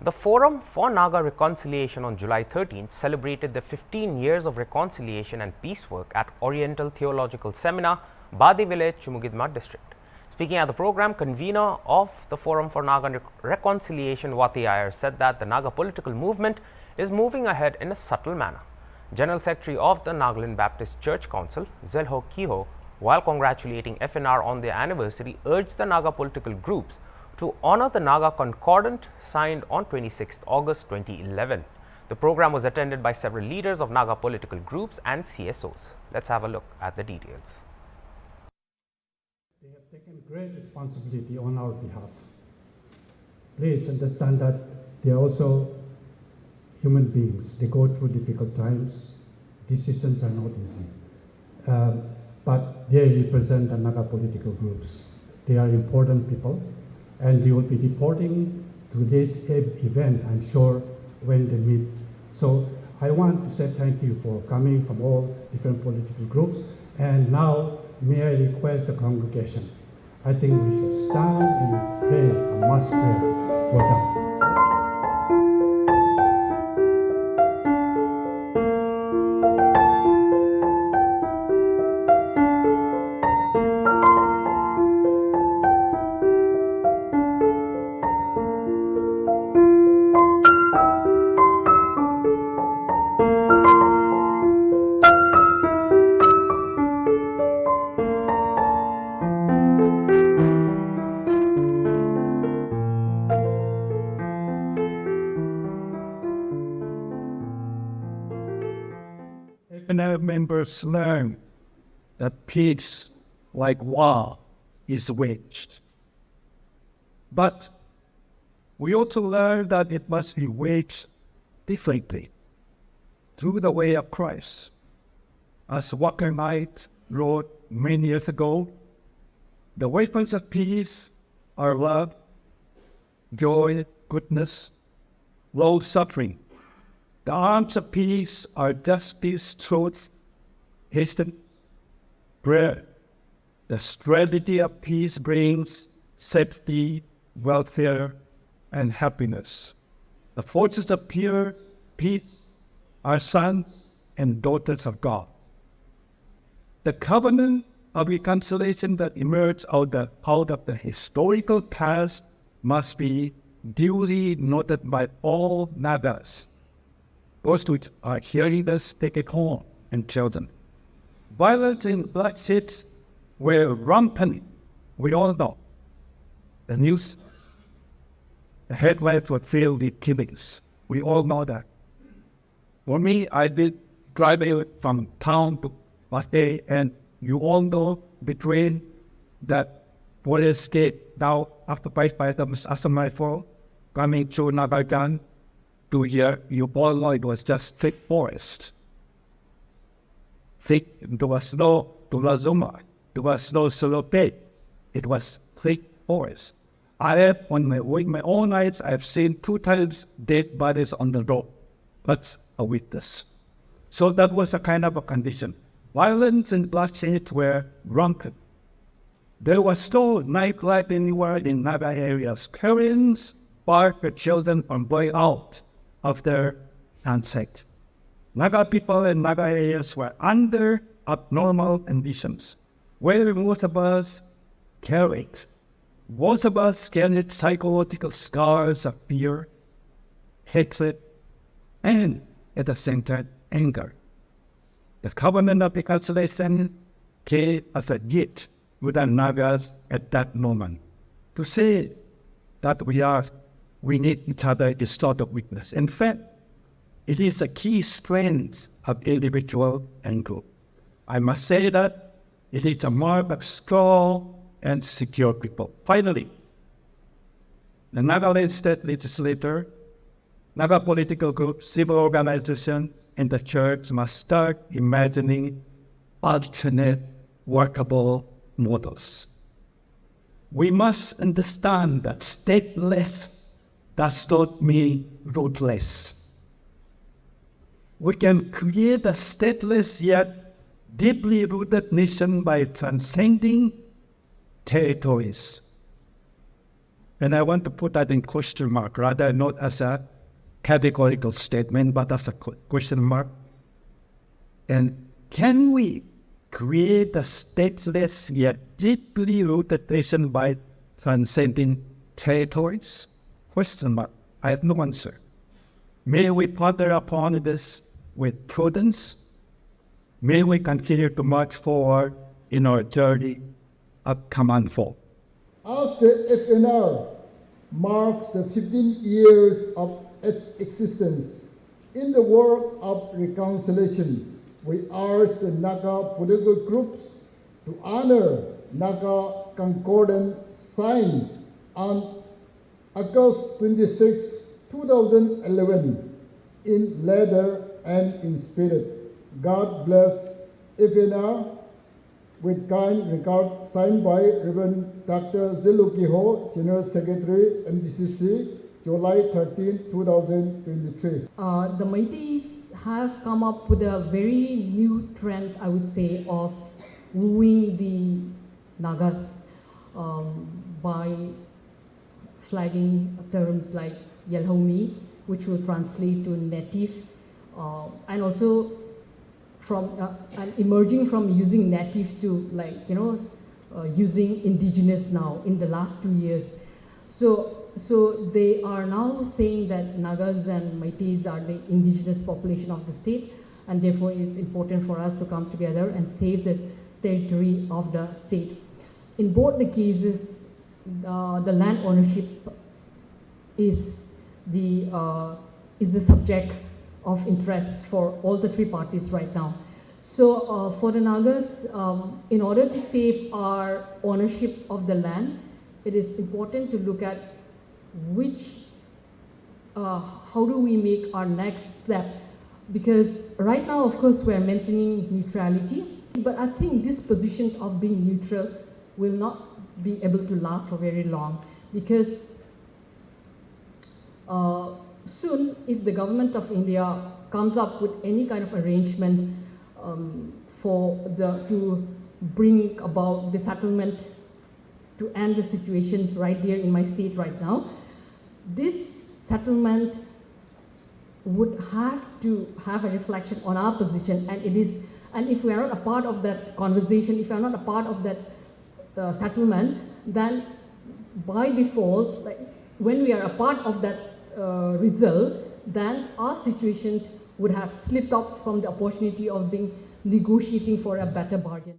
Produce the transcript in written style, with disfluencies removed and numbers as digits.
The Forum for Naga Reconciliation on July 13th celebrated the 15 years of reconciliation and peace work at Oriental Theological Seminar, Badi Village, Chumugidma district. Speaking at the program, convener of the Forum for Naga Reconciliation, Wati Iyer, said that the Naga political movement is moving ahead in a subtle manner. General Secretary of the Nagaland Baptist Church Council, Zelho Kiho, while congratulating FNR on their anniversary, urged the Naga political groups to honor the Naga Concordant signed on 26 August 2011. The program was attended by several leaders of Naga political groups and CSOs. Let's have a look at the details. They have taken great responsibility on our behalf. Please understand that they are also human beings. They go through difficult times. Decisions are not easy. But they represent the Naga political groups. They are important people, and we will be reporting to this event, I'm sure, when they meet. So I want to say thank you for coming from all different political groups. And now, may I request the congregation, I think we should stand and pray a mass prayer for them. FNL members learn that peace, like war, is waged. But we also learn that it must be waged differently, through the way of Christ. As Walker Knight wrote many years ago, the weapons of peace are love, joy, goodness, long-suffering. The arms of peace are justice, truth, hasten, prayer. The strategy of peace brings safety, welfare, and happiness. The forces of pure peace are sons and daughters of God. The covenant of reconciliation that emerged out of the historical past must be duly noted by all Nagas. Those who are hearing us, take it home and tell them. Violence and bloodshed were rampant. We all know. The news, the headlines were filled with killings. We all know that. For me, I did drive from town to Mate, and you all know between that forest gate now occupied by the Asamai Fall, coming through Nagagan, to here, you all know it was just thick forest. Thick, there was no Tulazuma, there was no Solope. It was thick forest. I have, with my own eyes, I've seen 2 times dead bodies on the road. That's a witness. So that was a kind of a condition. Violence and bloodshed were rampant. There was no nightlife anywhere in Naga areas. Parents barred their children from going out of their sunset. Naga people in Naga areas were under abnormal conditions, where most of us carried psychological scars of fear, hatred, and at the same time, anger. The covenant of reconciliation came as a gift to the Nagas at that moment, to say that we need each other in sort of weakness. In fact, it is a key strength of individual and group. I must say that it is a mark of strong and secure people. Finally, the Nagaland state legislature, Naga political groups, civil organizations, and the church must start imagining alternate workable models. We must understand that stateless does not mean rootless. We can create a stateless yet deeply rooted nation by transcending territories. And I want to put that in question mark, rather not as a categorical statement, but as a question mark. And can we create a stateless yet deeply rooted nation by transcending territories? Question mark. I have no answer. May we ponder upon this with prudence. May we continue to march forward in our journey of command fall. As the FNR marks the 15 years of its existence in the work of reconciliation, we urge the Naga political groups to honor Naga Concordance signed on August 26, 2011 in letter and in spirit. God bless FNR. With kind regard, signed by Reverend Dr. Ziluki Ho, General Secretary, NBCC, July 13, 2023. The Métis have come up with a very new trend, I would say, of wooing the Nagas by flagging terms like Yelhomi, which will translate to native, and also from and emerging from using native to using indigenous now in the last 2 years. So they are now saying that Nagas and Métis are the indigenous population of the state, and therefore it is important for us to come together and save the territory of the state. In both the cases, the land ownership is the subject of interest for all the three parties right now. So for the Nagas, in order to save our ownership of the land, it is important to look at how do we make our next step? Because right now, of course, we are maintaining neutrality, but I think this position of being neutral will not be able to last for very long, because soon, if the government of India comes up with any kind of arrangement to bring about the settlement to end the situation right there in my state right now, this settlement would have to have a reflection on our position, and if we are not a part of that conversation, if we are not a part of that settlement, then by default, when we are a part of that result, then our situation would have slipped up from the opportunity of being negotiating for a better bargain.